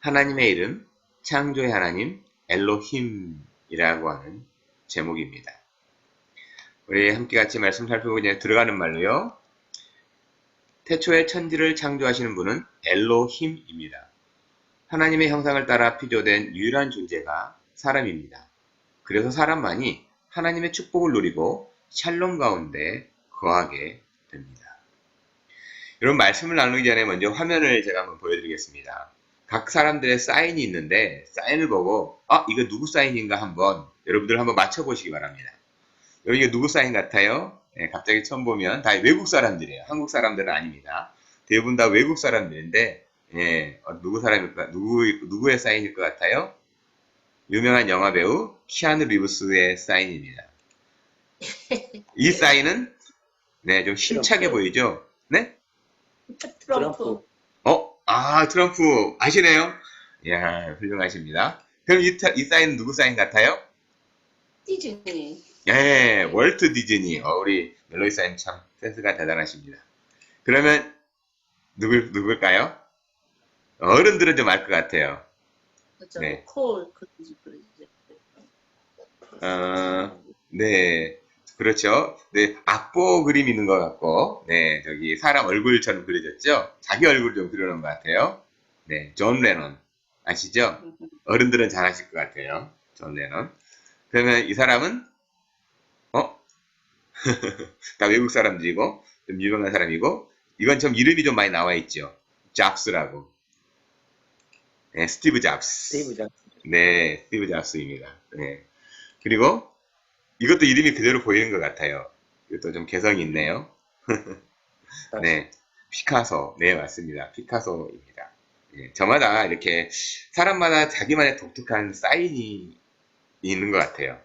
하나님의 이름, 창조의 하나님, 엘로힘이라고 하는 제목입니다. 우리 함께 같이 말씀 살펴보고 이제 들어가는 말로요. 태초에 천지를 창조하시는 분은 엘로힘입니다. 하나님의 형상을 따라 피조된 유일한 존재가 사람입니다. 그래서 사람만이 하나님의 축복을 누리고 샬롬 가운데 거하게 됩니다. 여러분, 말씀을 나누기 전에 먼저 화면을 제가 한번 보여드리겠습니다. 각 사람들의 사인이 있는데 사인을 보고 이거 누구 사인인가 한번 여러분들 한번 맞춰보시기 바랍니다. 이게 누구 사인 같아요? 네, 갑자기 처음 보면 다 외국 사람들이에요. 한국 사람들은 아닙니다. 대부분 다 외국 사람들인데 누구의 사인일 것 같아요? 유명한 영화배우 키아누 리브스의 사인입니다. 이 사인은 좀 힘차게 보이죠? 네? 트럼프. 트럼프 아시네요? 이야, 훌륭하십니다. 그럼 이 사인은 누구 사인 같아요? 디즈니. 예, 월트 디즈니. 우리 멜로디 사인 참 센스가 대단하십니다. 그러면 누굴까요? 어른들은 좀 알 것 같아요. 그렇죠. 네. 네, 그렇죠. 네, 악보 그림 있는 것 같고, 네, 저기 사람 얼굴처럼 그려졌죠? 자기 얼굴 좀 그려놓은 것 같아요. 네, 존 레논. 아시죠? 어른들은 잘 아실 것 같아요. 존 레논. 그러면 이 사람은, 다 외국 사람들이고, 좀 유명한 사람이고, 이건 좀 이름이 좀 많이 나와 있죠. 잡스라고. 네, 스티브 잡스. 네, 스티브 잡스입니다. 네. 그리고 이것도 이름이 그대로 보이는 것 같아요. 이것도 좀 개성이 있네요. 네, 피카소. 네, 맞습니다. 피카소입니다. 네, 저마다 이렇게 사람마다 자기만의 독특한 사인이 있는 것 같아요.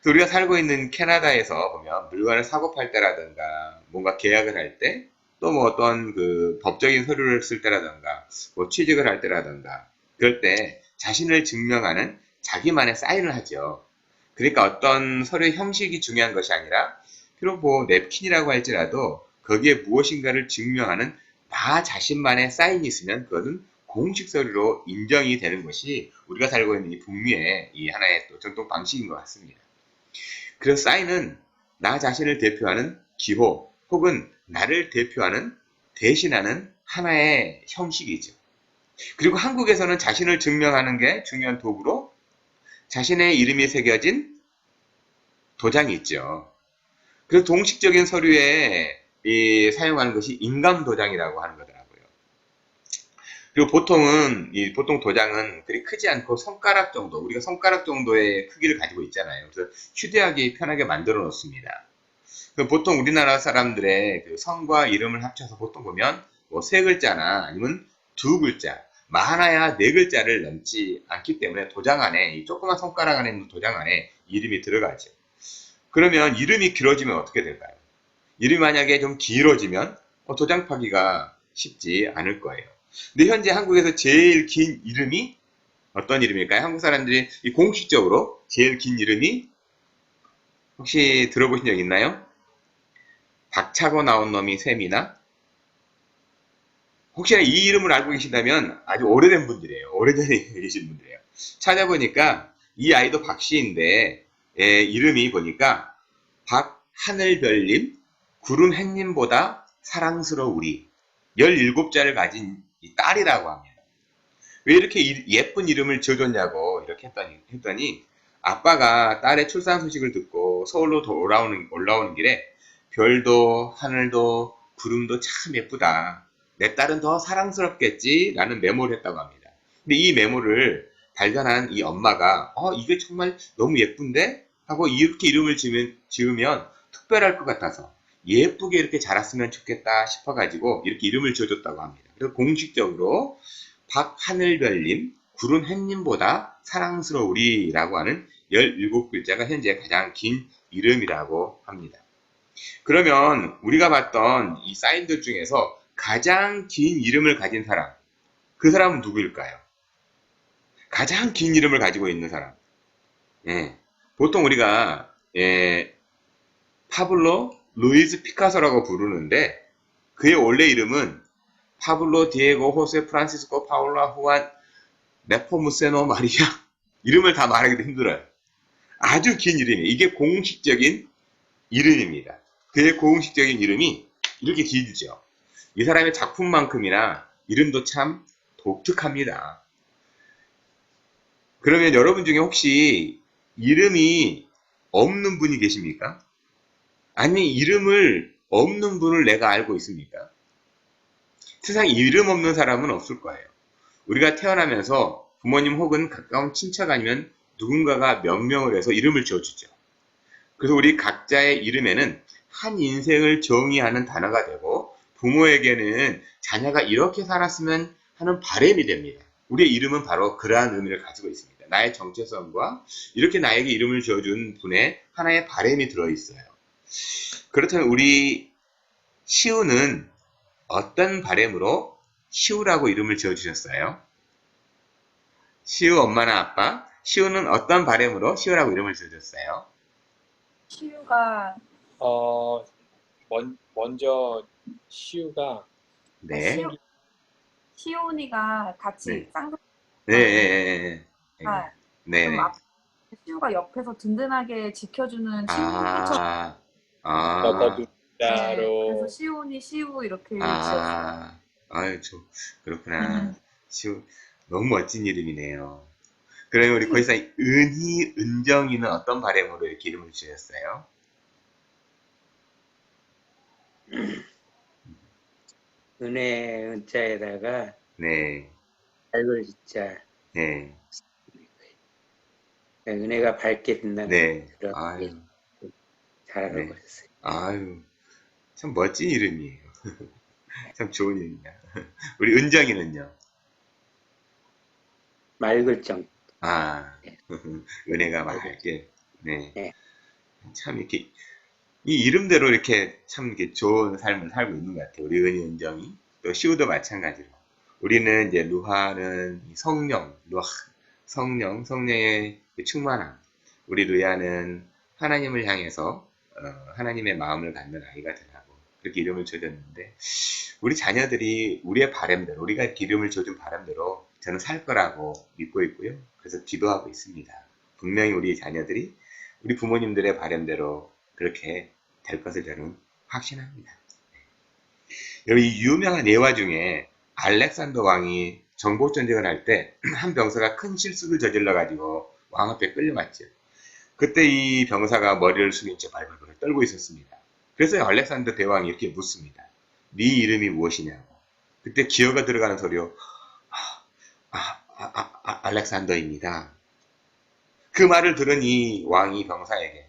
우리가 살고 있는 캐나다에서 보면 물건을 사고 팔 때라든가 뭔가 계약을 할 때 또 뭐 어떤 그 법적인 서류를 쓸 때라든가 뭐 취직을 할 때라든가 그럴 때 자신을 증명하는 자기만의 사인을 하죠. 그러니까 어떤 서류의 형식이 중요한 것이 아니라 비록 뭐 냅킨이라고 할지라도 거기에 무엇인가를 증명하는 나 자신만의 사인이 있으면 그것은 공식 서류로 인정이 되는 것이 우리가 살고 있는 이 북미의 이 하나의 또 전통 방식인 것 같습니다. 그래서 사인은 나 자신을 대표하는 기호 혹은 나를 대표하는 대신하는 하나의 형식이죠. 그리고 한국에서는 자신을 증명하는 게 중요한 도구로 자신의 이름이 새겨진 도장이 있죠. 그래서 동식적인 서류에 사용하는 것이 인감 도장이라고 하는 거더라고요. 그리고 보통 도장은 그리 크지 않고 손가락 정도, 우리가 손가락 정도의 크기를 가지고 있잖아요. 그래서 휴대하기 편하게 만들어 놓습니다. 보통 우리나라 사람들의 그 성과 이름을 합쳐서 보통 보면 뭐 세 글자나 아니면 두 글자, 많아야 네 글자를 넘지 않기 때문에 도장 안에, 이 조그만 손가락 안에 있는 도장 안에 이름이 들어가죠. 그러면 이름이 길어지면 어떻게 될까요? 이름이 만약에 좀 길어지면 도장 파기가 쉽지 않을 거예요. 근데 현재 한국에서 제일 긴 이름이 어떤 이름일까요? 한국 사람들이 공식적으로 제일 긴 이름이 혹시 들어보신 적 있나요? 박차고 나온 놈이 셈이나? 혹시나 이 이름을 알고 계신다면 아주 오래된 분들이에요. 오래전에 계신 분들이에요. 찾아보니까 이 아이도 박씨인데 이름이 보니까 박하늘별님, 구름햇님보다 사랑스러우리 17자를 가진 이 딸이라고 합니다. 왜 이렇게 예쁜 이름을 지어줬냐고 이렇게 했더니 아빠가 딸의 출산 소식을 듣고 서울로 올라오는 길에 별도 하늘도 구름도 참 예쁘다. 내 딸은 더 사랑스럽겠지 라는 메모를 했다고 합니다. 근데 이 메모를 발견한 이 엄마가 이게 정말 너무 예쁜데? 하고 이렇게 이름을 지으면 특별할 것 같아서 예쁘게 이렇게 자랐으면 좋겠다 싶어가지고 이렇게 이름을 지어줬다고 합니다. 그래서 공식적으로 박하늘별님, 구름햇님보다 사랑스러우리라고 하는 17글자가 현재 가장 긴 이름이라고 합니다. 그러면 우리가 봤던 이 사인들 중에서 가장 긴 이름을 가진 사람, 그 사람은 누구일까요? 가장 긴 이름을 가지고 있는 사람. 보통 우리가 파블로 루이즈 피카소라고 부르는데 그의 원래 이름은 파블로 디에고 호세 프란시스코 파울라 후안 네포무세노 마리아. 이름을 다 말하기도 힘들어요. 아주 긴 이름이에요. 이게 공식적인 이름입니다. 그의 공식적인 이름이 이렇게 길죠. 이 사람의 작품만큼이나 이름도 참 독특합니다. 그러면 여러분 중에 혹시 이름이 없는 분이 계십니까? 아니, 이름을 없는 분을 내가 알고 있습니까? 세상에 이름 없는 사람은 없을 거예요. 우리가 태어나면서 부모님 혹은 가까운 친척 아니면 누군가가 명명을 해서 이름을 지어주죠. 그래서 우리 각자의 이름에는 한 인생을 정의하는 단어가 되고 부모에게는 자녀가 이렇게 살았으면 하는 바람이 됩니다. 우리의 이름은 바로 그러한 의미를 가지고 있습니다. 나의 정체성과 이렇게 나에게 이름을 지어준 분의 하나의 바람이 들어있어요. 그렇다면 우리 시우는 어떤 바람으로 시우라고 이름을 지어주셨어요? 시우 엄마나 아빠, 시우는 어떤 바람으로 시우라고 이름을 지어줬어요? 시우가 어, 먼저 시우가 네, 시온이가 같이 네, 쌍둥이가 네, 네, 네, 좀 네. 시우가 옆에서 든든하게 지켜주는 친구처럼 아, 너도 네, 따로 그래서 시온이 시우 이렇게 지었어요. 아유, 그렇구나. 시우, 너무 멋진 이름이네요. 그러면 우리 거기서 은희, 은정이는 어떤 바람으로 이렇게 이름을 지었어요? 은혜 은자에다가 네, 밝을 자 네, 은혜가 밝게 빛나는 네. 그런 아유, 잘 네. 알아버렸어요. 아유, 참 멋진 이름이에요. 참 좋은 이름이야. 우리 은정이는요? 맑을 정. 은혜가 맑게. 네. 네. 참 이렇게, 이 이름대로 이렇게 참 이렇게 좋은 삶을 살고 있는 것 같아요. 우리 은희, 은정이. 또 시우도 마찬가지로. 우리는 이제 루하는 성령, 성령의 충만함. 우리 루야는 하나님을 향해서 하나님의 마음을 갖는 아이가 되라고 그렇게 이름을 줘줬는데 우리 자녀들이 우리의 바람대로 우리가 이름을 줘준 바람대로 저는 살 거라고 믿고 있고요. 그래서 기도하고 있습니다. 분명히 우리 자녀들이 우리 부모님들의 바람대로 그렇게 될 것을 저는 확신합니다. 여기 이 유명한 예화 중에 알렉산더 왕이 정복 전쟁을 할 때 한 병사가 큰 실수를 저질러 가지고 왕 앞에 끌려갔죠. 그때 이 병사가 머리를 숙인 채 발발발 떨고 있었습니다. 그래서 알렉산더 대왕이 이렇게 묻습니다. 네 이름이 무엇이냐고. 그때 기어가 들어가는 소리로 알렉산더입니다. 그 말을 들은 이 왕이 병사에게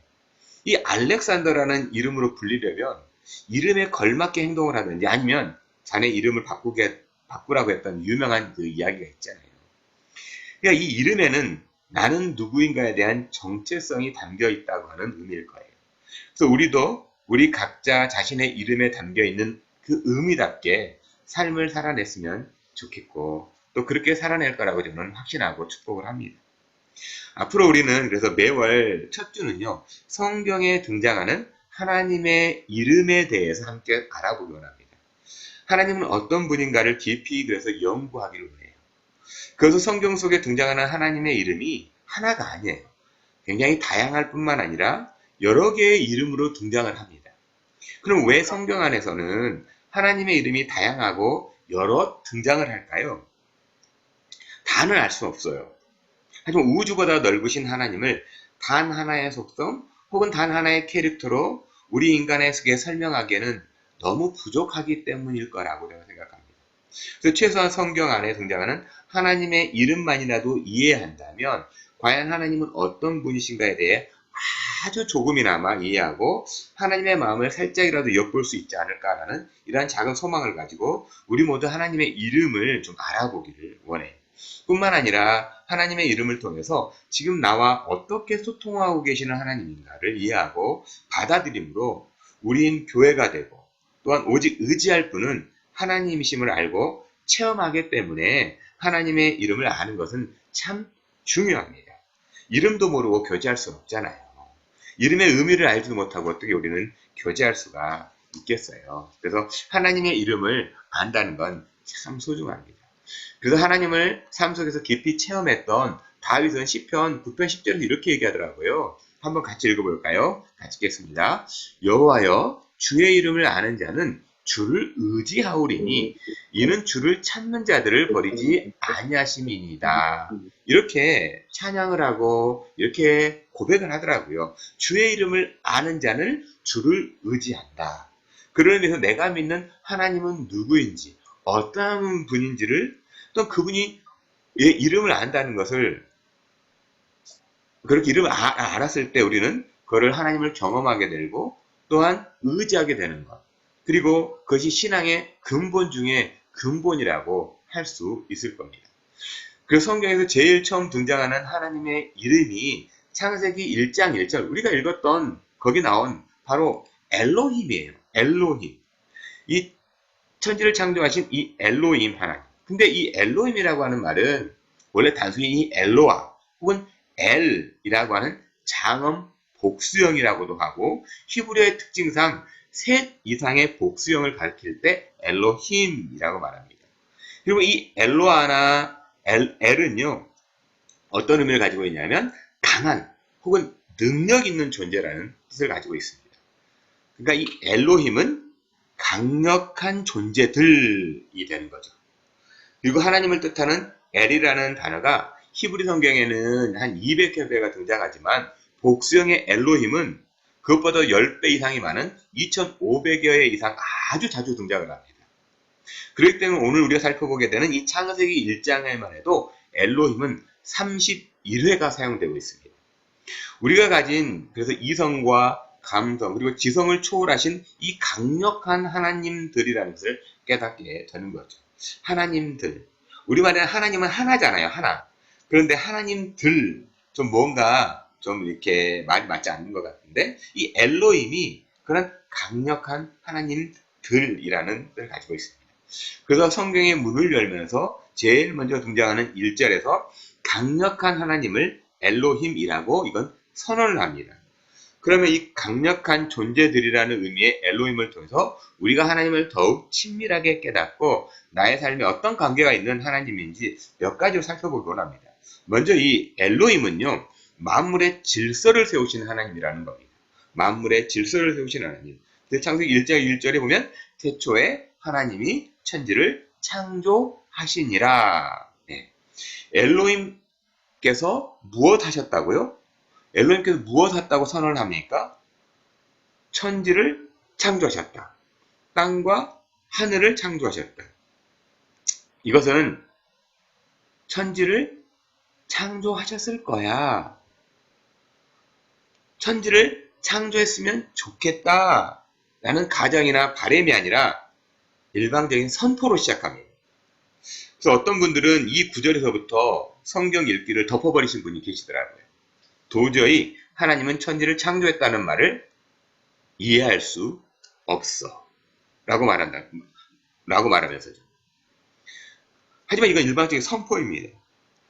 이 알렉산더라는 이름으로 불리려면 이름에 걸맞게 행동을 하든지 아니면 자네 이름을 바꾸라고 했던 유명한 그 이야기가 있잖아요. 그러니까 이 이름에는 나는 누구인가에 대한 정체성이 담겨 있다고 하는 의미일 거예요. 그래서 우리도 우리 각자 자신의 이름에 담겨 있는 그 의미답게 삶을 살아냈으면 좋겠고 또 그렇게 살아낼 거라고 저는 확신하고 축복을 합니다. 앞으로 우리는 그래서 매월 첫 주는요, 성경에 등장하는 하나님의 이름에 대해서 함께 알아보기 원합니다. 하나님은 어떤 분인가를 깊이 그래서 연구하기를 원해요. 그래서 성경 속에 등장하는 하나님의 이름이 하나가 아니에요. 굉장히 다양할 뿐만 아니라 여러 개의 이름으로 등장을 합니다. 그럼 왜 성경 안에서는 하나님의 이름이 다양하고 여러 등장을 할까요? 다는 알 수 없어요. 하지만 우주보다 넓으신 하나님을 단 하나의 속성 혹은 단 하나의 캐릭터로 우리 인간의 속에 설명하기에는 너무 부족하기 때문일 거라고 제가 생각합니다. 그래서 최소한 성경 안에 등장하는 하나님의 이름만이라도 이해한다면 과연 하나님은 어떤 분이신가에 대해 아주 조금이나마 이해하고 하나님의 마음을 살짝이라도 엿볼 수 있지 않을까라는 이러한 작은 소망을 가지고 우리 모두 하나님의 이름을 좀 알아보기를 원해요. 뿐만 아니라 하나님의 이름을 통해서 지금 나와 어떻게 소통하고 계시는 하나님인가를 이해하고 받아들임으로 우린 교회가 되고 또한 오직 의지할 분은 하나님이심을 알고 체험하기 때문에 하나님의 이름을 아는 것은 참 중요합니다. 이름도 모르고 교제할 수 없잖아요. 이름의 의미를 알지도 못하고 어떻게 우리는 교제할 수가 있겠어요. 그래서 하나님의 이름을 안다는 건 참 소중합니다. 그래서 하나님을 삶 속에서 깊이 체험했던 다윗은 시편 9편 10절에서 이렇게 얘기하더라고요. 한번 같이 읽어볼까요? 같이 읽겠습니다. 여호와여 주의 이름을 아는 자는 주를 의지하오리니 이는 주를 찾는 자들을 버리지 아니하심이니이다. 이렇게 찬양을 하고 이렇게 고백을 하더라고요. 주의 이름을 아는 자는 주를 의지한다. 그런 의미에서 내가 믿는 하나님은 누구인지 어떠한 분인지를 또 그분이 이름을 안다는 것을 그렇게 이름을 알았을 때 우리는 그거를 하나님을 경험하게 되고 또한 의지하게 되는 것. 그리고 그것이 신앙의 근본 중에 근본이라고 할 수 있을 겁니다. 그래서 성경에서 제일 처음 등장하는 하나님의 이름이 창세기 1장 1절 우리가 읽었던 거기 나온 바로 엘로힘이에요. 엘로힘. 이 천지를 창조하신 이 엘로힘 하나님. 근데 이 엘로힘이라고 하는 말은 원래 단순히 이 엘로아 혹은 엘이라고 하는 장엄 복수형이라고도 하고 히브리어의 특징상 셋 이상의 복수형을 가리킬 때 엘로힘이라고 말합니다. 그리고 이 엘로아나 엘은요 어떤 의미를 가지고 있냐면 강한 혹은 능력 있는 존재라는 뜻을 가지고 있습니다. 그러니까 이 엘로힘은 강력한 존재들이 되는 거죠. 그리고 하나님을 뜻하는 엘이라는 단어가 히브리 성경에는 한 200여 배가 등장하지만 복수형의 엘로힘은 그것보다 10배 이상이 많은 2500여 회 이상 아주 자주 등장을 합니다. 그렇기 때문에 오늘 우리가 살펴보게 되는 이 창세기 1장에만 해도 엘로힘은 31회가 사용되고 있습니다. 우리가 가진 그래서 이성과 감성 그리고 지성을 초월하신 이 강력한 하나님들이라는 것을 깨닫게 되는 거죠. 하나님들. 우리말에는 하나님은 하나잖아요. 하나. 그런데 하나님들 좀 뭔가 좀 이렇게 말이 맞지 않는 것 같은데 이 엘로힘이 그런 강력한 하나님들이라는 뜻을 가지고 있습니다. 그래서 성경의 문을 열면서 제일 먼저 등장하는 1절에서 강력한 하나님을 엘로힘이라고 이건 선언을 합니다. 그러면 이 강력한 존재들이라는 의미의 엘로힘을 통해서 우리가 하나님을 더욱 친밀하게 깨닫고 나의 삶에 어떤 관계가 있는 하나님인지 몇 가지로 살펴보곤 합니다. 먼저 이 엘로힘은요. 만물의 질서를 세우신 하나님이라는 겁니다. 만물의 질서를 세우신 하나님. 창세기 1장 1절에 보면 태초에 하나님이 천지를 창조하시니라. 네. 엘로힘께서 무엇 하셨다고요? 엘로힘께서 무엇 했다고 선언을 합니까? 천지를 창조하셨다. 땅과 하늘을 창조하셨다. 이것은 천지를 창조하셨을 거야. 천지를 창조했으면 좋겠다. 라는 가정이나 바람이 아니라 일방적인 선포로 시작합니다. 그래서 어떤 분들은 이 구절에서부터 성경 읽기를 덮어버리신 분이 계시더라고요. 도저히 하나님은 천지를 창조했다는 말을 이해할 수 없어. 라고 말하면서죠. 하지만 이건 일방적인 선포입니다.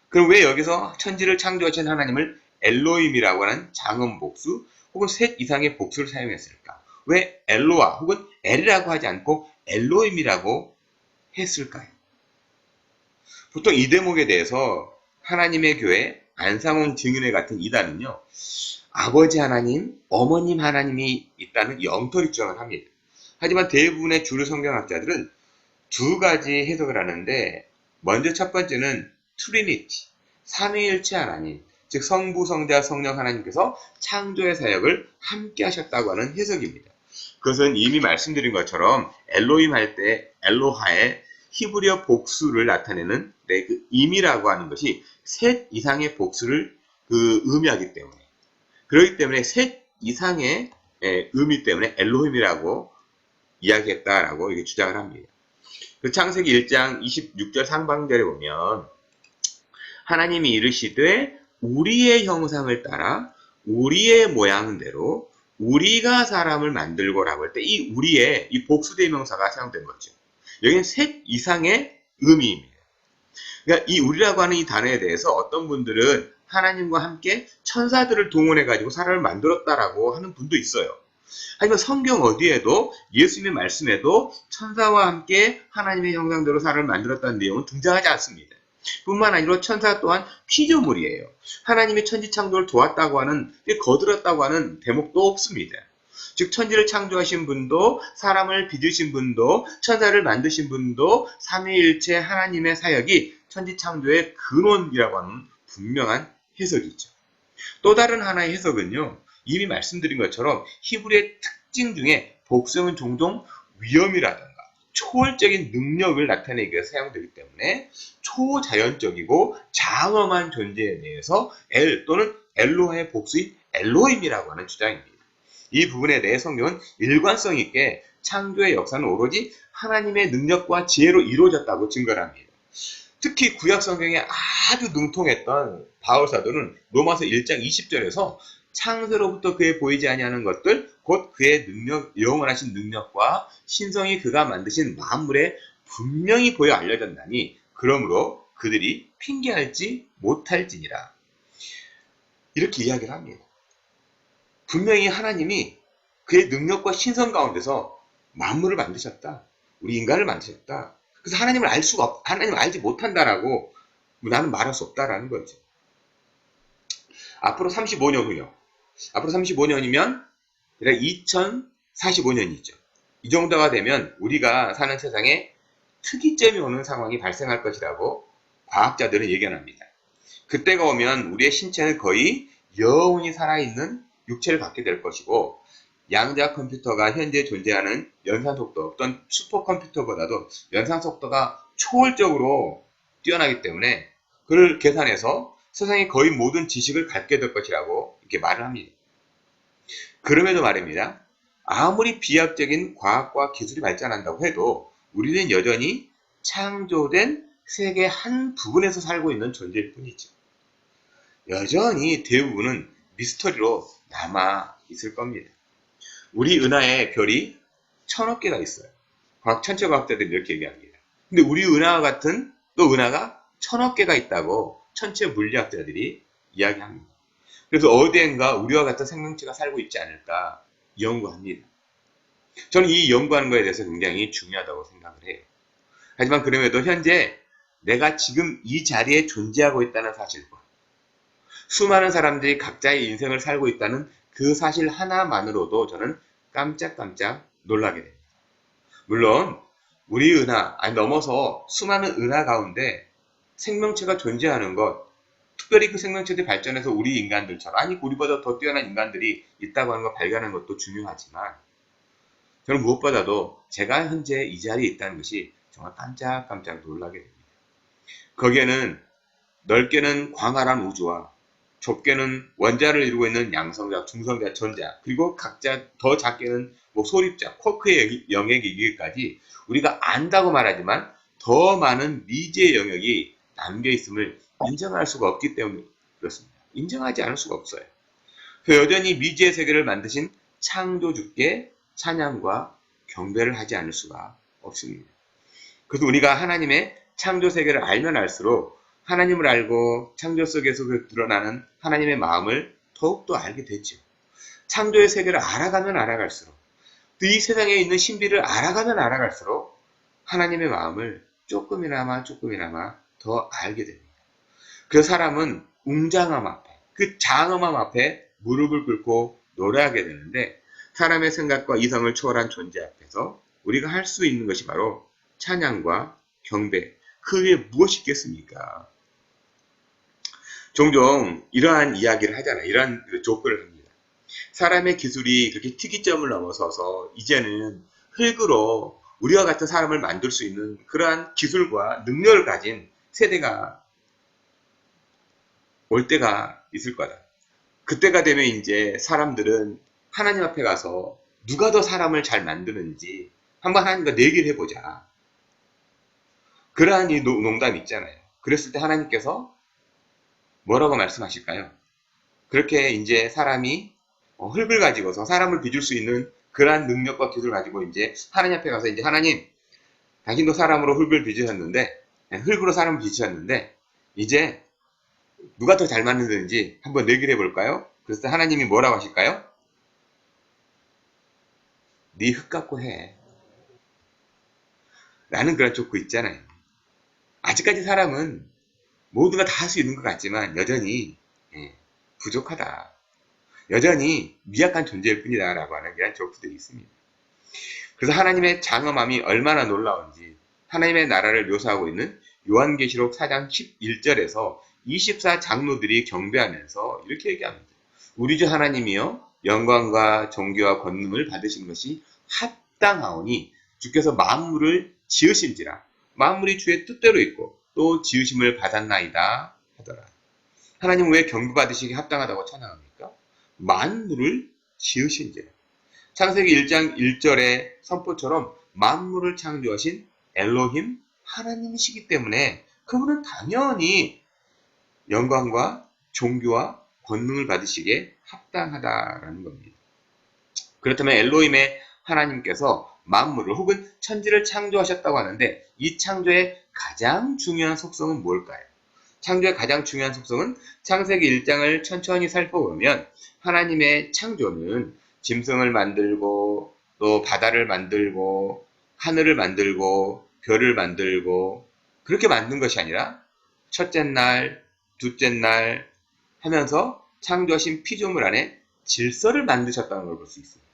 그럼 왜 여기서 천지를 창조하신 하나님을 엘로힘이라고 하는 장엄 복수 혹은 셋 이상의 복수를 사용했을까? 왜 엘로아 혹은 엘이라고 하지 않고 엘로힘이라고 했을까요? 보통 이 대목에 대해서 하나님의 교회 안상홍 증인회 같은 이단은요. 아버지 하나님, 어머님 하나님이 있다는 영토리 주장을 합니다. 하지만 대부분의 주류 성경학자들은 두 가지 해석을 하는데 먼저 첫 번째는 트리니티, 삼위일체 하나님, 즉 성부, 성자, 성령 하나님께서 창조의 사역을 함께 하셨다고 하는 해석입니다. 그것은 이미 말씀드린 것처럼 엘로힘 할 때 엘로하의 히브리어 복수를 나타내는 그 임이라고 하는 것이 셋 이상의 복수를 의미하기 때문에 그렇기 때문에 셋 이상의 의미 때문에 엘로힘이라고 이야기했다라고 이렇게 주장을 합니다. 그 창세기 1장 26절 상반절에 보면 하나님이 이르시되 우리의 형상을 따라 우리의 모양대로 우리가 사람을 만들고라고 할 때 이 우리의 이 복수대명사가 사용된 거죠. 여기는 셋 이상의 의미입니다. 그러니까 이 우리라고 하는 이 단어에 대해서 어떤 분들은 하나님과 함께 천사들을 동원해 가지고 사람을 만들었다라고 하는 분도 있어요. 하지만 성경 어디에도 예수님의 말씀에도 천사와 함께 하나님의 형상대로 사람을 만들었다는 내용은 등장하지 않습니다. 뿐만 아니라 천사 또한 피조물이에요. 하나님이 천지창조를 도왔다고 하는, 거들었다고 하는 대목도 없습니다. 즉 천지를 창조하신 분도 사람을 빚으신 분도 천사를 만드신 분도 삼위일체 하나님의 사역이 천지창조의 근원이라고 하는 분명한 해석이죠. 또 다른 하나의 해석은요, 이미 말씀드린 것처럼 히브리의 특징 중에 복성은 종종 위엄이라든가 초월적인 능력을 나타내기 위해 사용되기 때문에 초자연적이고 장엄한 존재에 대해서 엘 또는 엘로하의 복수인 엘로힘이라고 하는 주장입니다. 이 부분에 대해 성경은 일관성 있게 창조의 역사는 오로지 하나님의 능력과 지혜로 이루어졌다고 증거를 합니다. 특히 구약 성경에 아주 능통했던 바울 사도는 로마서 1장 20절에서 창세로부터 그에 보이지 아니하는 것들 곧 그의 능력, 영원하신 능력과 신성이 그가 만드신 만물에 분명히 보여 알려졌나니 그러므로 그들이 핑계할지 못할지니라. 이렇게 이야기를 합니다. 분명히 하나님이 그의 능력과 신성 가운데서 만물을 만드셨다. 우리 인간을 만드셨다. 그래서 하나님을 하나님을 알지 못한다라고 나는 말할 수 없다라는 거죠. 앞으로 35년 후요. 앞으로 35년이면 2045년이죠. 이 정도가 되면 우리가 사는 세상에 특이점이 오는 상황이 발생할 것이라고 과학자들은 예견합니다. 그때가 오면 우리의 신체는 거의 영원히 살아있는 육체를 갖게 될 것이고 양자 컴퓨터가 현재 존재하는 연산 속도, 어떤 슈퍼컴퓨터보다도 연산 속도가 초월적으로 뛰어나기 때문에 그를 계산해서 세상의 거의 모든 지식을 갖게 될 것이라고 이렇게 말을 합니다. 그럼에도 말입니다. 아무리 비약적인 과학과 기술이 발전한다고 해도 우리는 여전히 창조된 세계 한 부분에서 살고 있는 존재일 뿐이죠. 여전히 대부분은 미스터리로 남아 있을 겁니다. 우리 은하에 별이 1000억 개가 있어요. 천체과학자들이 이렇게 얘기합니다. 근데 우리 은하와 같은 또 은하가 1000억 개가 있다고 천체 물리학자들이 이야기합니다. 그래서 어디엔가 우리와 같은 생명체가 살고 있지 않을까 연구합니다. 저는 이 연구하는 것에 대해서 굉장히 중요하다고 생각을 해요. 하지만 그럼에도 현재 내가 지금 이 자리에 존재하고 있다는 사실과 수많은 사람들이 각자의 인생을 살고 있다는 그 사실 하나만으로도 저는 깜짝깜짝 놀라게 됩니다. 물론 우리 은하, 넘어서 수많은 은하 가운데 생명체가 존재하는 것, 특별히 그 생명체들이 발전해서 우리 인간들처럼, 아니 우리보다 더 뛰어난 인간들이 있다고 하는 걸 발견하는 것도 중요하지만 저는 무엇보다도 제가 현재 이 자리에 있다는 것이 정말 깜짝깜짝 놀라게 됩니다. 거기에는 넓게는 광활한 우주와 좁게는 원자를 이루고 있는 양성자, 중성자, 전자, 그리고 각자 더 작게는 소립자, 쿼크의 영역이 이기까지 우리가 안다고 말하지만 더 많은 미지의 영역이 남겨 있음을 인정할 수가 없기 때문에 그렇습니다. 인정하지 않을 수가 없어요. 그래서 여전히 미지의 세계를 만드신 창조주께 찬양과 경배를 하지 않을 수가 없습니다. 그래서 우리가 하나님의 창조 세계를 알면 알수록 하나님을 알고 창조 속에서 드러나는 하나님의 마음을 더욱더 알게 되죠. 창조의 세계를 알아가면 알아갈수록 또 이 세상에 있는 신비를 알아가면 알아갈수록 하나님의 마음을 조금이나마 더 알게 됩니다. 그 사람은 웅장함 앞에, 그 장엄함 앞에 무릎을 꿇고 노래하게 되는데 사람의 생각과 이성을 초월한 존재 앞에서 우리가 할 수 있는 것이 바로 찬양과 경배, 그 외에 무엇이 있겠습니까? 종종 이러한 이야기를 하잖아요. 이러한 조건을 합니다. 사람의 기술이 그렇게 특이점을 넘어서서 이제는 흙으로 우리와 같은 사람을 만들 수 있는 그러한 기술과 능력을 가진 세대가 올 때가 있을 거다. 그때가 되면 이제 사람들은 하나님 앞에 가서 누가 더 사람을 잘 만드는지 한번 하나님과 내기를 해보자. 그러한 이 농담 있잖아요. 그랬을 때 하나님께서 뭐라고 말씀하실까요? 그렇게 이제 사람이 흙을 가지고서 사람을 빚을 수 있는 그러한 능력과 기술을 가지고 이제 하나님 앞에 가서 이제 하나님, 당신도 사람으로 흙을 빚으셨는데, 흙으로 사람을 빚으셨는데, 이제 누가 더 잘 만드는지 한번 내기를 해볼까요? 그래서 하나님이 뭐라고 하실까요? 네 흙 갖고 해. 라는 그런 족구 있잖아요. 아직까지 사람은 모두가 다 할 수 있는 것 같지만 여전히 부족하다. 여전히 미약한 존재일 뿐이다 라고 하는 그런 족구들이 있습니다. 그래서 하나님의 장엄함이 얼마나 놀라운지 하나님의 나라를 묘사하고 있는 요한계시록 4장 11절에서 24장로들이 경배하면서 이렇게 얘기합니다. 우리 주 하나님이여 영광과 존귀와 권능을 받으신 것이 합당하오니 주께서 만물을 지으신지라 만물이 주의 뜻대로 있고 또 지으심을 받았나이다 하더라. 하나님은 왜 경배받으시기 합당하다고 찬양합니까? 만물을 지으신지라. 창세기 1장 1절의 선포처럼 만물을 창조하신 엘로힘 하나님이시기 때문에 그분은 당연히 영광과 존귀와 권능을 받으시기에 합당하다라는 겁니다. 그렇다면 엘로힘의 하나님께서 만물을 혹은 천지를 창조하셨다고 하는데 이 창조의 가장 중요한 속성은 뭘까요? 창조의 가장 중요한 속성은 창세기 1장을 천천히 살펴보면 하나님의 창조는 짐승을 만들고 또 바다를 만들고 하늘을 만들고 별을 만들고 그렇게 만든 것이 아니라 첫째 날, 둘째 날 하면서 창조하신 피조물 안에 질서를 만드셨다는 걸 볼 수 있습니다.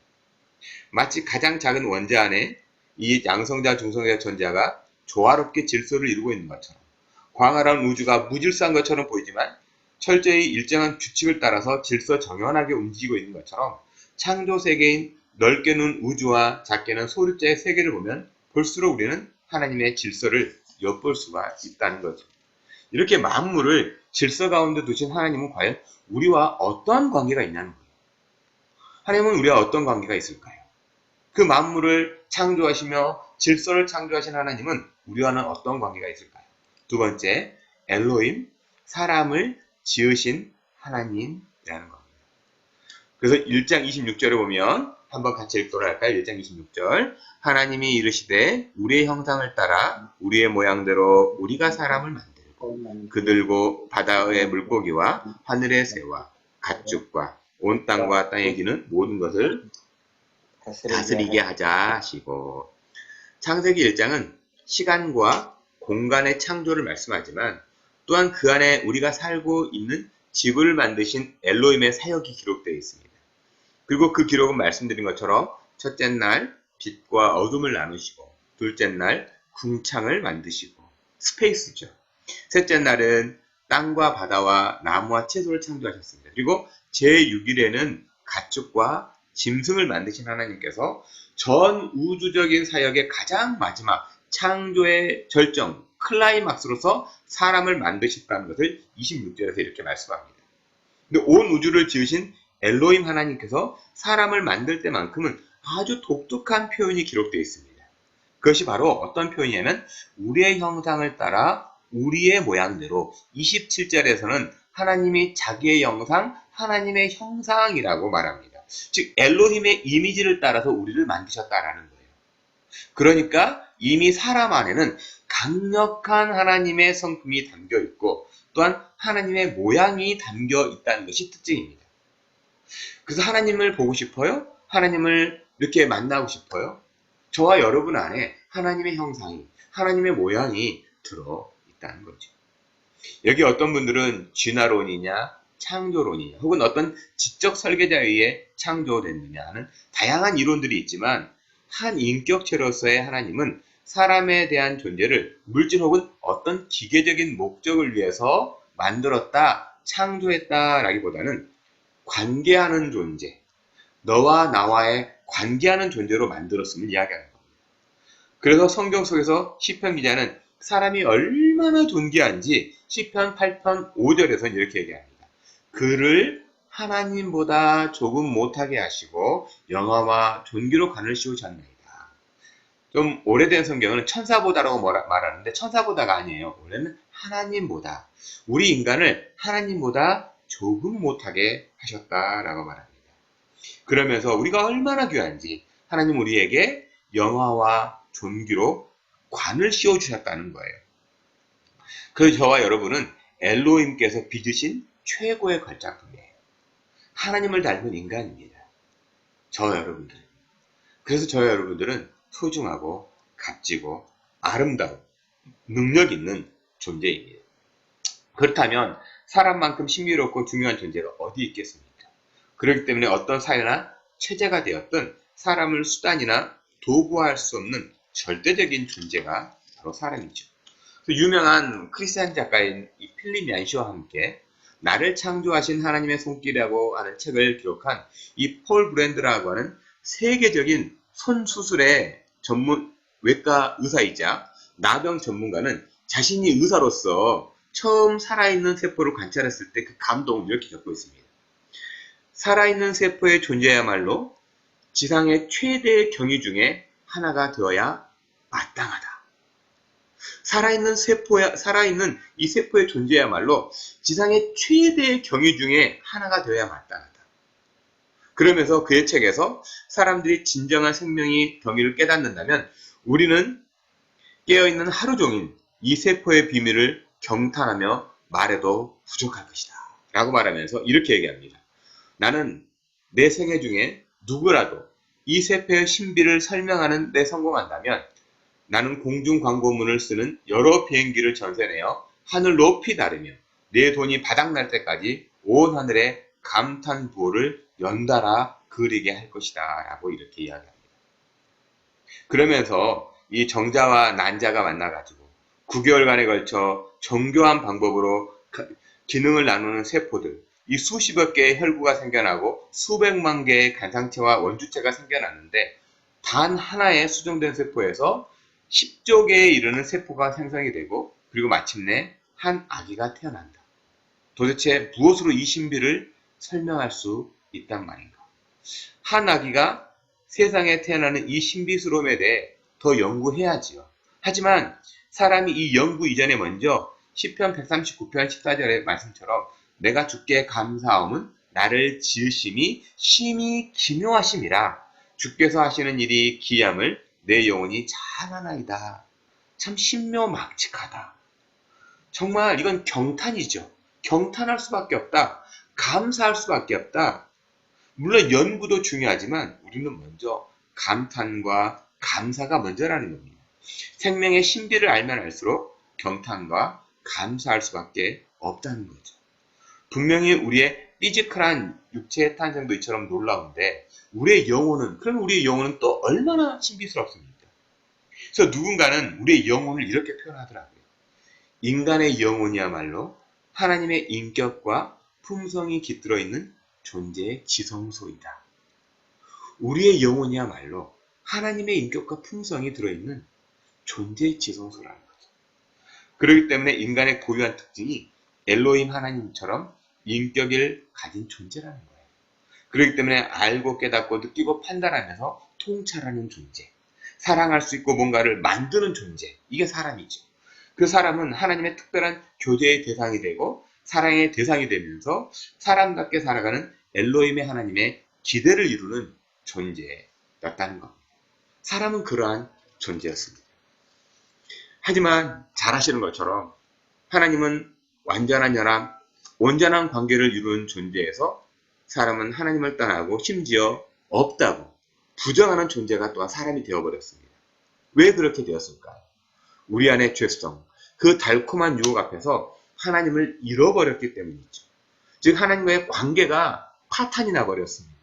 마치 가장 작은 원자 안에 이 양성자, 중성자, 전자가 조화롭게 질서를 이루고 있는 것처럼 광활한 우주가 무질서한 것처럼 보이지만 철저히 일정한 규칙을 따라서 질서 정연하게 움직이고 있는 것처럼 창조 세계인 넓게는 우주와 작게는 소립자의 세계를 보면 볼수록 우리는 하나님의 질서를 엿볼 수가 있다는 거죠. 이렇게 만물을 질서 가운데 두신 하나님은 과연 우리와 어떤 관계가 있냐는 거예요. 하나님은 우리와 어떤 관계가 있을까요? 그 만물을 창조하시며 질서를 창조하신 하나님은 우리와는 어떤 관계가 있을까요? 두 번째, 엘로힘, 사람을 지으신 하나님이라는 겁니다. 그래서 1장 26절에 보면 한번 같이 읽도록 할까요? 1장 26절 하나님이 이르시되 우리의 형상을 따라 우리의 모양대로 우리가 사람을 만들고 그들고 바다의 물고기와 하늘의 새와 가축과 온 땅과 땅에 기는 모든 것을 다스리게 하자 하시고 창세기 1장은 시간과 공간의 창조를 말씀하지만 또한 그 안에 우리가 살고 있는 지구를 만드신 엘로힘의 사역이 기록되어 있습니다. 그리고 그 기록은 말씀드린 것처럼 첫째 날 빛과 어둠을 나누시고 둘째 날 궁창을 만드시고 스페이스죠. 셋째 날은 땅과 바다와 나무와 채소를 창조하셨습니다. 그리고 제6일에는 가축과 짐승을 만드신 하나님께서 전 우주적인 사역의 가장 마지막 창조의 절정, 클라이막스로서 사람을 만드셨다는 것을 26절에서 이렇게 말씀합니다. 근데 온 우주를 지으신 엘로힘 하나님께서 사람을 만들 때만큼은 아주 독특한 표현이 기록되어 있습니다. 그것이 바로 어떤 표현이냐면 우리의 형상을 따라 우리의 모양대로 27절에서는 하나님이 자기의 영상, 하나님의 형상이라고 말합니다. 즉 엘로힘의 이미지를 따라서 우리를 만드셨다라는 거예요. 그러니까 이미 사람 안에는 강력한 하나님의 성품이 담겨 있고 또한 하나님의 모양이 담겨 있다는 것이 특징입니다. 그래서 하나님을 보고 싶어요? 하나님을 이렇게 만나고 싶어요? 저와 여러분 안에 하나님의 형상이, 하나님의 모양이 들어있다는 거죠. 여기 어떤 분들은 진화론이냐, 창조론이냐, 혹은 어떤 지적 설계자에 의해 창조됐느냐 하는 다양한 이론들이 있지만 한 인격체로서의 하나님은 사람에 대한 존재를 물질 혹은 어떤 기계적인 목적을 위해서 만들었다, 창조했다라기보다는 관계하는 존재, 너와 나와의 관계하는 존재로 만들었음을 이야기하는 겁니다. 그래서 성경 속에서 시편 기자는 사람이 얼마나 존귀한지 시편 8편 5절에서는 이렇게 얘기합니다. 그를 하나님보다 조금 못하게 하시고 영화와 존귀로 관을 씌우셨나이다. 좀 오래된 성경은 천사보다라고 말하는데 천사보다가 아니에요. 원래는 하나님보다, 우리 인간을 하나님보다 조금 못하게 하셨다라고 말합니다. 그러면서 우리가 얼마나 귀한지 하나님 우리에게 영화와 존귀로 관을 씌워주셨다는 거예요. 그래서 저와 여러분은 엘로힘께서 빚으신 최고의 걸작품이에요. 하나님을 닮은 인간입니다. 저와 여러분들. 그래서 저희 여러분들은 소중하고 값지고 아름다운 능력 있는 존재입니다. 그렇다면 사람만큼 신비롭고 중요한 존재가 어디 있겠습니까? 그렇기 때문에 어떤 사회나 체제가 되었든 사람을 수단이나 도구화할 수 없는 절대적인 존재가 바로 사람이죠. 유명한 크리스찬 작가인 이 필립 얀시와 함께 나를 창조하신 하나님의 손길이라고 하는 책을 기록한 이 폴 브랜드라고 하는 세계적인 손 수술의 전문 외과 의사이자 나병 전문가는 자신이 의사로서 처음 살아있는 세포를 관찰했을 때 그 감동을 이렇게 겪고 있습니다. 살아있는 세포의 존재야말로 지상의 최대의 경이 중에 하나가 되어야 마땅하다. 살아있는 이 세포의 존재야말로 지상의 최대의 경이 중에 하나가 되어야 마땅하다. 그러면서 그의 책에서 사람들이 진정한 생명의 경위를 깨닫는다면 우리는 깨어있는 하루 종일 이 세포의 비밀을 경탄하며 말해도 부족할 것이다. 라고 말하면서 이렇게 얘기합니다. 나는 내 생애 중에 누구라도 이 세포의 신비를 설명하는 데 성공한다면 나는 공중 광고문을 쓰는 여러 비행기를 전세내어 하늘 높이 나르며 내 돈이 바닥날 때까지 온 하늘에 감탄부호를 연달아 그리게 할 것이다. 라고 이렇게 이야기합니다. 그러면서 이 정자와 난자가 만나가지고 9개월간에 걸쳐 정교한 방법으로 기능을 나누는 세포들, 이 수십여 개의 혈구가 생겨나고 수백만 개의 간상체와 원주체가 생겨났는데 단 하나의 수정된 세포에서 10조 개에 이르는 세포가 생성이 되고 그리고 마침내 한 아기가 태어난다. 도대체 무엇으로 이 신비를 설명할 수 있단 말인가? 한 아기가 세상에 태어나는 이 신비스러움에 대해 더 연구해야지요. 하지만 사람이 이 연구 이전에 먼저 시편 139편 14절의 말씀처럼 내가 주께 감사함은 나를 지으심이 심히 기묘하심이라 주께서 하시는 일이 기함을 내 영혼이 잘 아나이다. 참 신묘막측하다. 정말 이건 경탄이죠. 경탄할 수밖에 없다. 감사할 수밖에 없다. 물론 연구도 중요하지만 우리는 먼저 감탄과 감사가 먼저라는 겁니다. 생명의 신비를 알면 알수록 경탄과 감사할 수밖에 없다는 거죠. 분명히 우리의 피지컬한 육체의 탄생도 이처럼 놀라운데 그러면 우리의 영혼은 또 얼마나 신비스럽습니까? 그래서 누군가는 우리의 영혼을 이렇게 표현하더라고요. 인간의 영혼이야말로 하나님의 인격과 품성이 깃들어 있는 존재의 지성소이다. 우리의 영혼이야말로 하나님의 인격과 품성이 들어있는 존재의 지성소라는 거죠. 그렇기 때문에 인간의 고유한 특징이 엘로힘 하나님처럼 인격을 가진 존재라는 거예요. 그렇기 때문에 알고 깨닫고 느끼고 판단하면서 통찰하는 존재, 사랑할 수 있고 뭔가를 만드는 존재, 이게 사람이죠. 그 사람은 하나님의 특별한 교제의 대상이 되고 사랑의 대상이 되면서 사람답게 살아가는 엘로힘의 하나님의 기대를 이루는 존재였다는 겁니다. 사람은 그러한 존재였습니다. 하지만 잘 아시는 것처럼 하나님은 완전한 연합, 온전한 관계를 이루는 존재에서 사람은 하나님을 떠나고 심지어 없다고 부정하는 존재가 또한 사람이 되어버렸습니다. 왜 그렇게 되었을까요? 우리 안의 죄성, 그 달콤한 유혹 앞에서 하나님을 잃어버렸기 때문이죠. 즉 하나님과의 관계가 파탄이 나버렸습니다.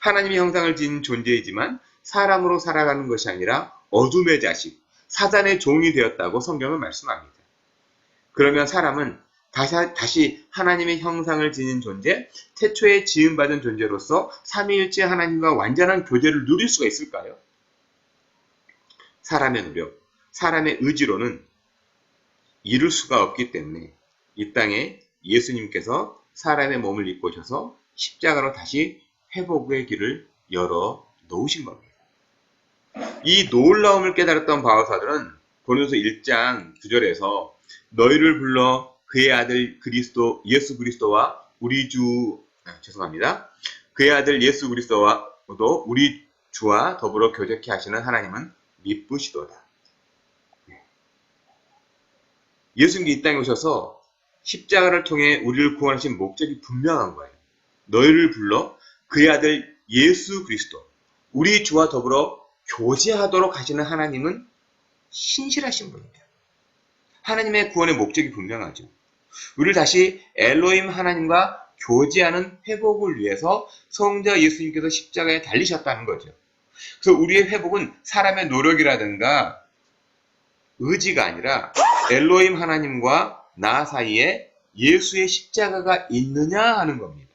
하나님의 형상을 지닌 존재이지만 사람으로 살아가는 것이 아니라 어둠의 자식, 사단의 종이 되었다고 성경은 말씀합니다. 그러면 사람은 다시 하나님의 형상을 지닌 존재, 태초에 지음받은 존재로서 삼위일체 하나님과 완전한 교제를 누릴 수가 있을까요? 사람의 노력, 사람의 의지로는 이룰 수가 없기 때문에 이 땅에 예수님께서 사람의 몸을 입고 오셔서 십자가로 다시 회복의 길을 열어 놓으신 겁니다. 이 놀라움을 깨달았던 바울사들은 고린도서 1장 9절에서 너희를 불러 그의 아들 예수 그리스도와 그의 아들 예수 그리스도와도 우리 주와 더불어 교제케 하시는 하나님은 미쁘시도다. 예수님이 이 땅에 오셔서 십자가를 통해 우리를 구원하신 목적이 분명한 거예요. 너희를 불러 그의 아들 예수 그리스도, 우리 주와 더불어 교제하도록 하시는 하나님은 신실하신 분입니다. 하나님의 구원의 목적이 분명하죠. 우리를 다시 엘로힘 하나님과 교제하는 회복을 위해서 성자 예수님께서 십자가에 달리셨다는 거죠. 그래서 우리의 회복은 사람의 노력이라든가 의지가 아니라 엘로힘 하나님과 나 사이에 예수의 십자가가 있느냐 하는 겁니다.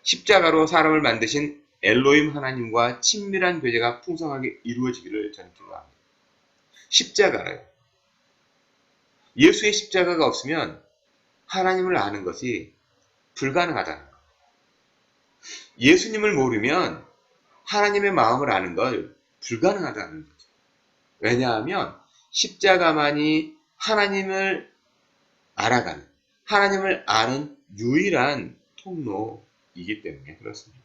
십자가로 사람을 만드신 엘로힘 하나님과 친밀한 교제가 풍성하게 이루어지기를 저는 기도합니다. 십자가요. 예수의 십자가가 없으면 하나님을 아는 것이 불가능하다는 겁니다. 예수님을 모르면 하나님의 마음을 아는 걸 불가능하다는 거죠. 왜냐하면 십자가만이 하나님을 알아가는, 하나님을 아는 유일한 통로이기 때문에 그렇습니다.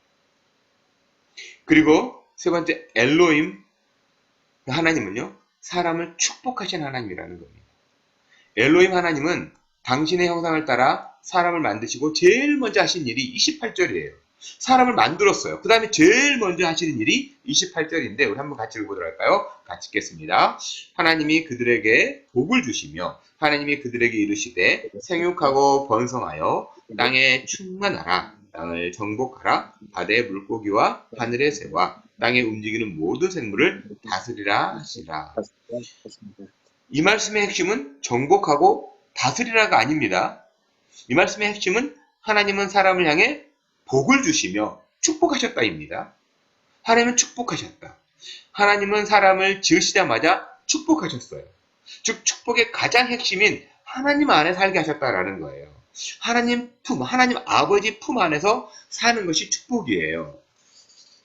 그리고 세 번째, 엘로힘 하나님은요, 사람을 축복하신 하나님이라는 겁니다. 엘로힘 하나님은 당신의 형상을 따라 사람을 만드시고 제일 먼저 하신 일이 28절이에요. 사람을 만들었어요. 그 다음에 제일 먼저 하시는 일이 28절인데 우리 한번 같이 읽어보도록 할까요? 같이 읽겠습니다. 하나님이 그들에게 복을 주시며 하나님이 그들에게 이르시되 생육하고 번성하여 땅에 충만하라. 땅을 정복하라. 바다의 물고기와 하늘의 새와 땅에 움직이는 모든 생물을 다스리라 하시라. 이 말씀의 핵심은 정복하고 다스리라가 아닙니다. 이 말씀의 핵심은 하나님은 사람을 향해 복을 주시며 축복하셨다입니다. 하나님은 축복하셨다. 하나님은 사람을 지으시자마자 축복하셨어요. 즉 축복의 가장 핵심인 하나님 안에 살게 하셨다라는 거예요. 하나님 품, 하나님 아버지 품 안에서 사는 것이 축복이에요.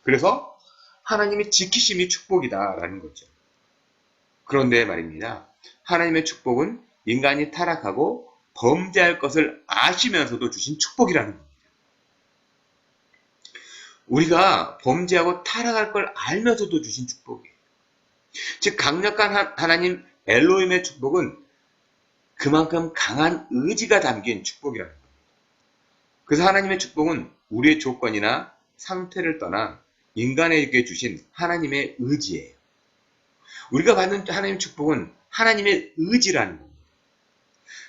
그래서 하나님의 지키심이 축복이다라는 거죠. 그런데 말입니다. 하나님의 축복은 인간이 타락하고 범죄할 것을 아시면서도 주신 축복이라는 겁니다. 우리가 범죄하고 타락할 걸 알면서도 주신 축복이에요. 즉 강력한 하나님 엘로힘의 축복은 그만큼 강한 의지가 담긴 축복이라는 겁니다. 그래서 하나님의 축복은 우리의 조건이나 상태를 떠나 인간에게 주신 하나님의 의지예요. 우리가 받는 하나님의 축복은 하나님의 의지라는 겁니다.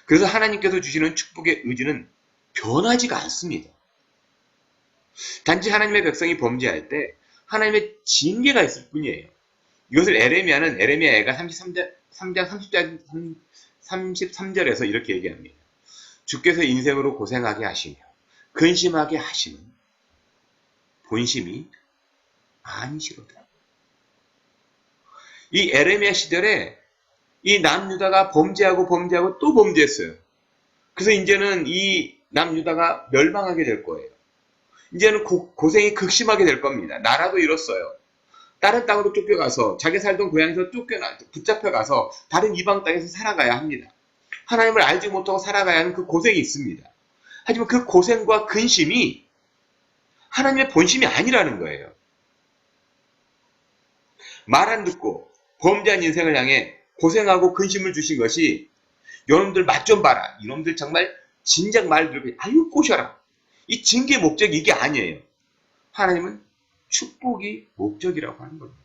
그래서 하나님께서 주시는 축복의 의지는 변하지가 않습니다. 단지 하나님의 백성이 범죄할 때 하나님의 징계가 있을 뿐이에요. 이것을 에레미야가 3장 33절에서 이렇게 얘기합니다. 주께서 인생으로 고생하게 하시며 근심하게 하시는 본심이 아니시로다. 이 에레미야 시절에 이 남유다가 범죄하고 또 범죄했어요. 그래서 이제는 이 남유다가 멸망하게 될 거예요. 이제는 고생이 극심하게 될 겁니다. 나라도 잃었어요. 다른 땅으로 쫓겨가서 자기 살던 고향에서 붙잡혀가서 다른 이방 땅에서 살아가야 합니다. 하나님을 알지 못하고 살아가야 하는 그 고생이 있습니다. 하지만 그 고생과 근심이 하나님의 본심이 아니라는 거예요. 말 안 듣고 범죄한 인생을 향해 고생하고 근심을 주신 것이 여러분들 맛 좀 봐라. 이놈들 정말 진작 말 들고 아유 꼬셔라. 이 징계 목적이 이게 아니에요. 하나님은 축복이 목적이라고 하는 겁니다.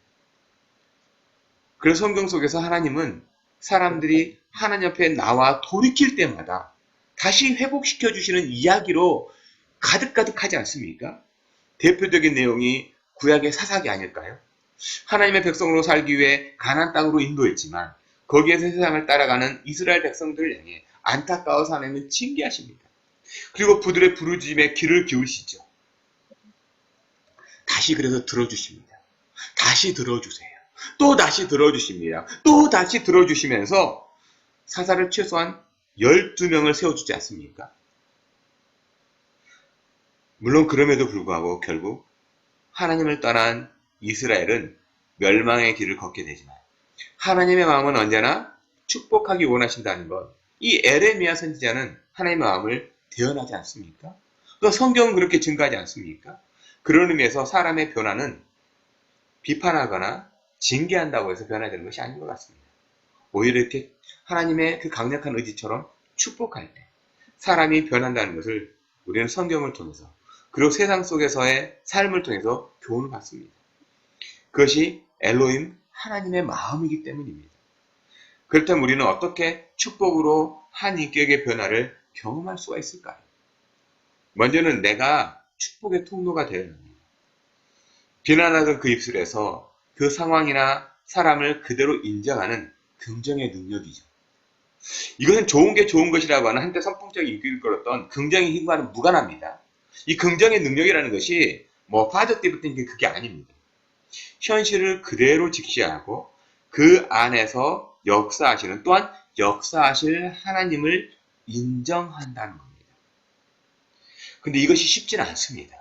그래서 성경 속에서 하나님은 사람들이 하나님 옆에 나와 돌이킬 때마다 다시 회복시켜 주시는 이야기로 가득가득하지 않습니까? 대표적인 내용이 구약의 사사기 아닐까요? 하나님의 백성으로 살기 위해 가나안 땅으로 인도했지만 거기에서 세상을 따라가는 이스라엘 백성들을 향해 안타까워서 하나님은 징계하십니다. 그리고 그들의 부르짖음에 귀를 기울이시죠. 다시 그래서 들어주십니다. 다시 들어주세요. 또 다시 들어주십니다. 또 다시 들어주시면서 사사를 최소한 12명을 세워주지 않습니까? 물론 그럼에도 불구하고 결국 하나님을 떠난 이스라엘은 멸망의 길을 걷게 되지만 하나님의 마음은 언제나 축복하기 원하신다는 것. 이 에레미야 선지자는 하나님의 마음을 대언하지 않습니까? 또 성경은 그렇게 증거하지 않습니까? 그런 의미에서 사람의 변화는 비판하거나 징계한다고 해서 변화되는 것이 아닌 것 같습니다. 오히려 이렇게 하나님의 그 강력한 의지처럼 축복할 때 사람이 변한다는 것을 우리는 성경을 통해서 그리고 세상 속에서의 삶을 통해서 교훈을 받습니다. 그것이 엘로힘 하나님의 마음이기 때문입니다. 그렇다면 우리는 어떻게 축복으로 한 인격의 변화를 경험할 수가 있을까요? 먼저는 내가 축복의 통로가 되어야 합니다. 비난하던 그 입술에서 그 상황이나 사람을 그대로 인정하는 긍정의 능력이죠. 이것은 좋은 게 좋은 것이라고 하는 한때 선풍적인 인기를 끌었던 긍정의 힘과는 무관합니다. 이 긍정의 능력이라는 것이 파지티브 띵킹 그게 아닙니다. 현실을 그대로 직시하고 그 안에서 역사하시는 또한 역사하실 하나님을 인정한다는 겁니다. 근데 이것이 쉽지는 않습니다.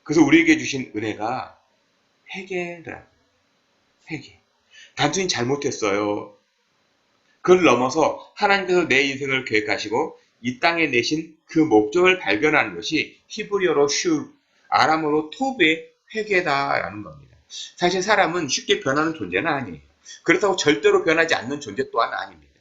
그래서 우리에게 주신 은혜가 회개더라고요. 회개. 단순히 잘못했어요. 그걸 넘어서 하나님께서 내 인생을 계획하시고 이 땅에 내신 그 목적을 발견하는 것이 히브리어로 슈, 아람어로 토브의 회개다라는 겁니다. 사실 사람은 쉽게 변하는 존재는 아니에요. 그렇다고 절대로 변하지 않는 존재 또한 아닙니다.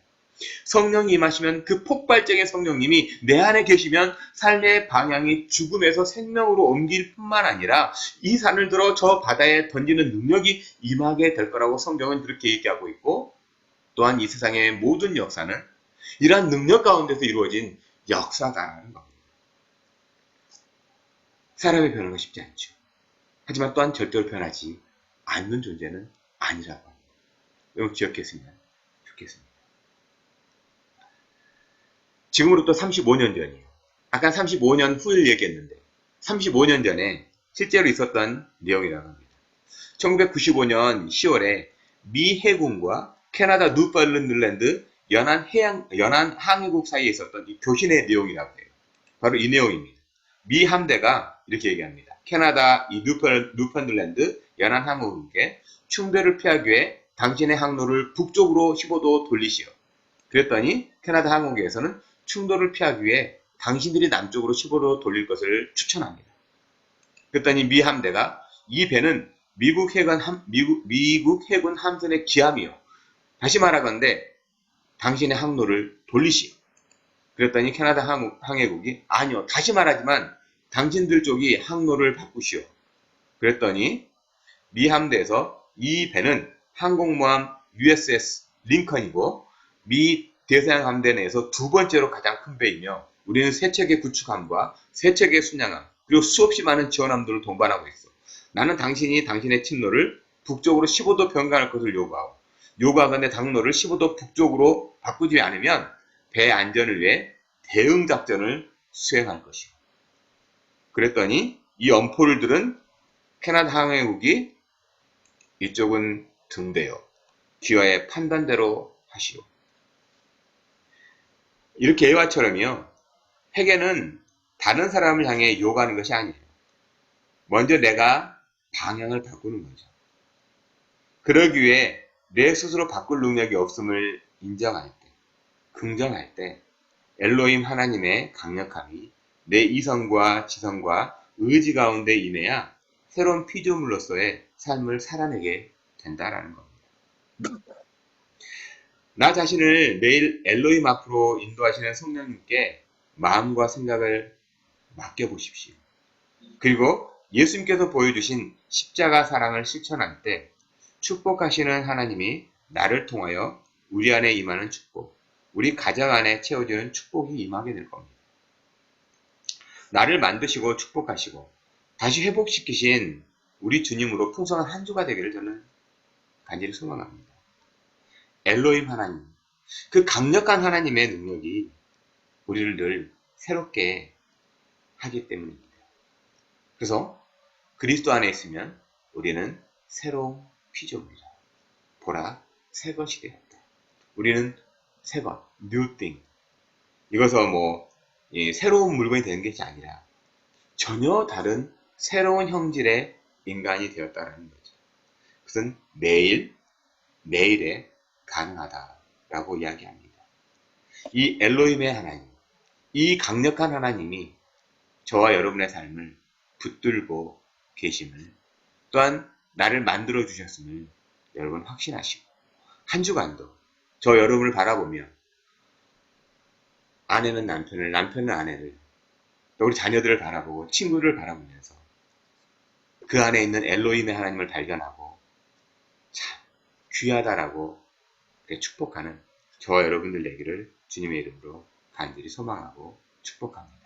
성령이 임하시면 그 폭발적인 성령님이 내 안에 계시면 삶의 방향이 죽음에서 생명으로 옮길 뿐만 아니라 이 산을 들어 저 바다에 던지는 능력이 임하게 될 거라고 성경은 그렇게 얘기하고 있고, 또한 이 세상의 모든 역사는 이러한 능력 가운데서 이루어진 역사다라는 겁니다. 사람이 변하는 건 쉽지 않죠. 하지만 또한 절대로 변하지 않는 존재는 아니라고 합니다. 이거 기억했으면 좋겠습니다. 지금으로부터 35년 전이에요. 아까 35년 후를 얘기했는데 35년 전에 실제로 있었던 내용이라고 합니다. 1995년 10월에 미 해군과 캐나다 뉴펀들랜드 연안 항해국 사이에 있었던 이 교신의 내용이라고 해요. 바로 이 내용입니다. 미 함대가 이렇게 얘기합니다. 캐나다 이 뉴펀들랜드 연안 항해국에 충돌을 피하기 위해 당신의 항로를 북쪽으로 15도 돌리시오. 그랬더니 캐나다 항공기에서는 충돌을 피하기 위해 당신들이 남쪽으로 15도 돌릴 것을 추천합니다. 그랬더니 미 함대가 이 배는 미국 해군 함선의 기함이요. 다시 말하건대 당신의 항로를 돌리시오. 그랬더니 캐나다 항해국이 아니요. 다시 말하지만 당신들 쪽이 항로를 바꾸시오. 그랬더니 미 함대에서 이 배는 항공모함 USS 링컨이고 미 대서양 함대 내에서 두 번째로 가장 큰 배이며 우리는 세 척의 구축함과 세 척의 순양함 그리고 수없이 많은 지원함들을 동반하고 있어. 나는 당신이 당신의 침로를 북쪽으로 15도 변경할 것을 요구하건대 당로를 15도 북쪽으로 바꾸지 않으면 배 안전을 위해 대응 작전을 수행할 것이오. 그랬더니 이 엄포를 들은 캐나다 항해국이 이쪽은 등대요. 귀하의 판단대로 하시오. 이렇게 예화처럼요. 회개는 다른 사람을 향해 요구하는 것이 아니에요. 먼저 내가 방향을 바꾸는 거죠. 그러기 위해 내 스스로 바꿀 능력이 없음을 인정할 때, 긍정할 때 엘로힘 하나님의 강력함이 내 이성과 지성과 의지 가운데 임해야 새로운 피조물로서의 삶을 살아내게 된다라는 겁니다. 나 자신을 매일 엘로힘 앞으로 인도하시는 성령님께 마음과 생각을 맡겨보십시오. 그리고 예수님께서 보여주신 십자가 사랑을 실천할 때 축복하시는 하나님이 나를 통하여 우리 안에 임하는 축복, 우리 가정 안에 채워지는 축복이 임하게 될 겁니다. 나를 만드시고 축복하시고 다시 회복시키신 우리 주님으로 풍성한 한 주가 되기를 저는 간절히 소망합니다. 엘로힘 하나님, 그 강력한 하나님의 능력이 우리를 늘 새롭게 하기 때문입니다. 그래서 그리스도 안에 있으면 우리는 새로운 피조물이다. 보라, 새 것이 되었다. 우리는 새 것, new thing. 이것은 새로운 물건이 되는 것이 아니라 전혀 다른 새로운 형질의 인간이 되었다는 거죠. 그것은 내일에 가능하다라고 이야기합니다. 이 엘로힘의 하나님, 이 강력한 하나님이 저와 여러분의 삶을 붙들고 계심을, 또한 나를 만들어 주셨음을 여러분 확신하시고 한 주간도 저 여러분을 바라보며 아내는 남편을, 남편은 아내를, 또 우리 자녀들을 바라보고 친구를 바라보면서 그 안에 있는 엘로힘의 하나님을 발견하고 참 귀하다라고 축복하는 저와 여러분들 되기를 주님의 이름으로 간절히 소망하고 축복합니다.